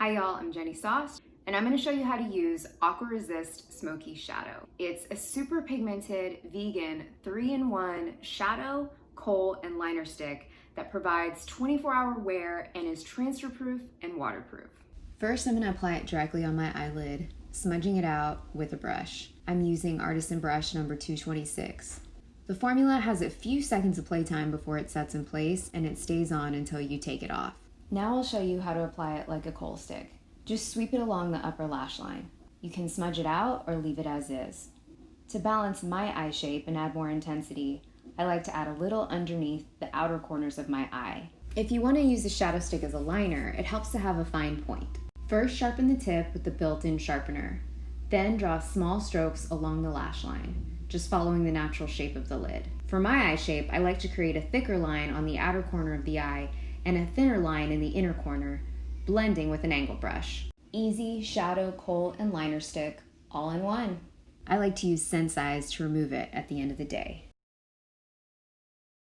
Hi y'all, I'm Jenny Sauce, and I'm going to show you how to use Aqua Resist Smoky Shadow. It's a super pigmented, vegan, 3-in-1 shadow, kohl, and liner stick that provides 24-hour wear and is transfer proof and waterproof. First, I'm going to apply it directly on my eyelid, smudging it out with a brush. I'm using Artisan brush number 226. The formula has a few seconds of playtime before it sets in place, and it stays on until you take it off. Now I'll show you how to apply it like a kohl stick. Just sweep it along the upper lash line. You can smudge it out or leave it as is. To balance my eye shape and add more intensity, I like to add a little underneath the outer corners of my eye. If you want to use the shadow stick as a liner, it helps to have a fine point. First, sharpen the tip with the built-in sharpener. Then draw small strokes along the lash line, just following the natural shape of the lid. For my eye shape, I like to create a thicker line on the outer corner of the eye and a thinner line in the inner corner, blending with an angle brush. Easy shadow, kohl, and liner stick, all in one. I like to use Sense Eyes to remove it at the end of the day.